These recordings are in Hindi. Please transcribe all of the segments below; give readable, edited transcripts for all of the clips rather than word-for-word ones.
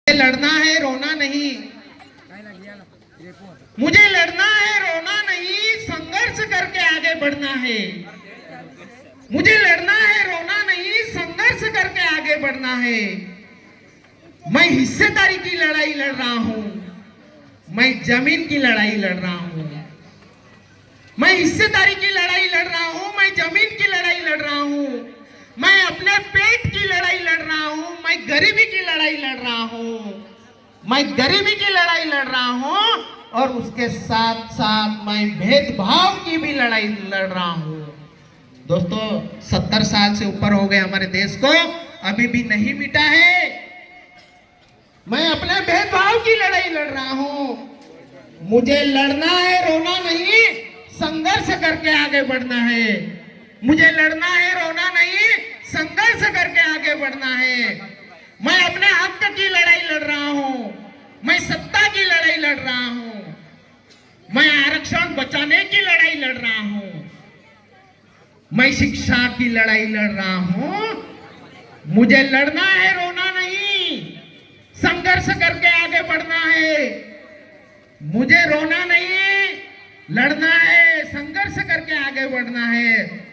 लड़ना है रोना नहीं, मुझे लड़ना है रोना नहीं, संघर्ष करके आगे बढ़ना है। मुझे लड़ना है रोना नहीं, संघर्ष करके आगे बढ़ना है। मैं हिस्सेदारी की लड़ाई लड़ रहा हूं, मैं जमीन की लड़ाई लड़ रहा हूं। मैं हिस्सेदारी की लड़ाई लड़ रहा हूं, मैं जमीन की लड़ाई लड़ रहा हूं। मैं अपने पेट की लड़ाई लड़ रहा हूं, मैं गरीबी की लड़ाई लड़ रहा हूं। मैं गरीबी की लड़ाई लड़ रहा हूं और उसके साथ साथ मैं भेदभाव की भी लड़ाई लड़ रहा हूं। दोस्तों, 70 साल से ऊपर हो गए हमारे देश को, अभी भी नहीं मिटा है। मैं अपने भेदभाव की लड़ाई लड़ रहा हूं। मुझे लड़ना है रोना नहीं, संघर्ष करके आगे बढ़ना है। मुझे लड़ना है रोना नहीं, संघर्ष करके आगे बढ़ना है। मैं अपने हक की लड़ाई लड़ रहा हूं, मैं सत्ता की लड़ाई लड़ रहा हूं, मैं आरक्षण बचाने की लड़ाई लड़ रहा हूं, मैं शिक्षा की लड़ाई लड़ रहा हूं। मुझे लड़ना है रोना नहीं, संघर्ष करके आगे बढ़ना है। मुझे रोना नहीं, लड़ना है, संघर्ष करके आगे बढ़ना है।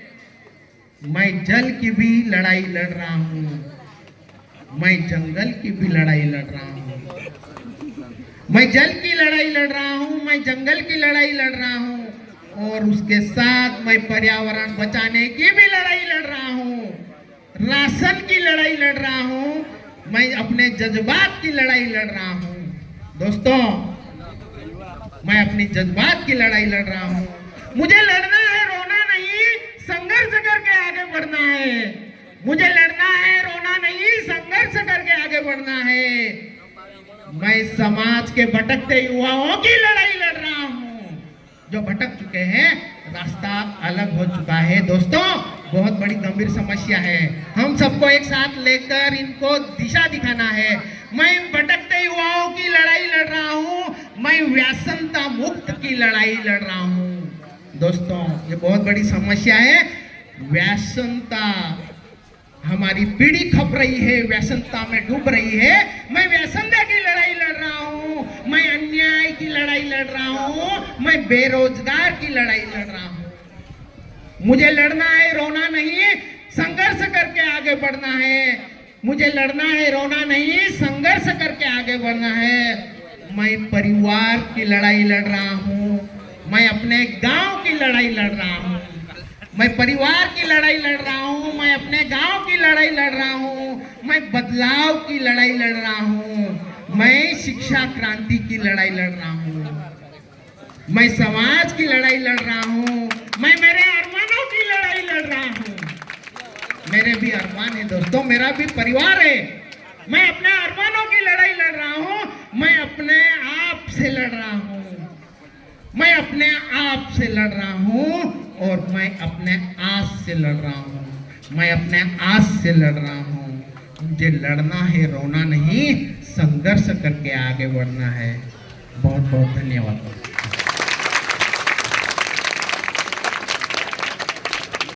मैं जल की भी लड़ाई लड़ रहा हूं, मैं जंगल की भी लड़ाई लड़ रहा हूं। मैं जल की लड़ाई लड़ रहा हूं, मैं जंगल की लड़ाई लड़ रहा हूं और उसके साथ मैं पर्यावरण बचाने की भी लड़ाई लड़ रहा हूं। राशन की लड़ाई लड़ रहा हूं, मैं अपने जज्बात की लड़ाई लड़ रहा हूं। दोस्तों, मैं अपनी जज्बात की लड़ाई लड़ रहा हूं। मुझे लड़ना है रोना नहीं, संघर्ष करके आगे बढ़ना है। मुझे लड़ना है रोना नहीं, संघर्ष करके आगे बढ़ना है। मैं समाज के भटकते युवाओं की लड़ाई लड़ रहा हूं, जो भटक चुके हैं, रास्ता अलग हो चुका है। दोस्तों, बहुत बड़ी गंभीर समस्या है, हम सबको एक साथ लेकर इनको दिशा दिखाना है। मैं भटकते युवाओं की लड़ाई लड़ रहा हूं, मैं व्यसनता मुक्त की लड़ाई लड़ रहा हूं। दोस्तों, ये बहुत बड़ी समस्या है। व्यसनता, हमारी पीढ़ी खप रही है, व्यसनता में डूब रही है। मैं व्यसनता की लड़ाई लड़ रहा हूं, मैं अन्याय की लड़ाई लड़ रहा हूं, मैं बेरोजगार की लड़ाई लड़ रहा हूं। मुझे लड़ना है रोना नहीं, संघर्ष करके आगे बढ़ना है। मुझे लड़ना है रोना नहीं, संघर्ष करके आगे बढ़ना है। मैं परिवार की लड़ाई लड़ रहा हूं, मैं अपने गांव की लड़ाई लड़ रहा हूं। मैं परिवार की लड़ाई लड़ रहा हूं, मैं अपने गांव की लड़ाई लड़ रहा हूं, मैं बदलाव की लड़ाई लड़ रहा हूं, मैं शिक्षा क्रांति की लड़ाई लड़ रहा हूं, मैं समाज की लड़ाई लड़ रहा हूं, मैं मेरे अरमानों की लड़ाई लड़ रहा हूं। मेरे भी अरमान है दोस्तों, मेरा भी परिवार है। मैं अपने अरमानों की लड़ाई लड़ रहा हूं, मैं अपने आप से लड़ रहा हूं, मैं अपने आप से लड़ रहा हूं और मैं अपने आस से लड़ रहा हूं, मैं अपने आस से लड़ रहा हूं। मुझे लड़ना है रोना नहीं, संघर्ष करके आगे बढ़ना है। बहुत बहुत धन्यवाद।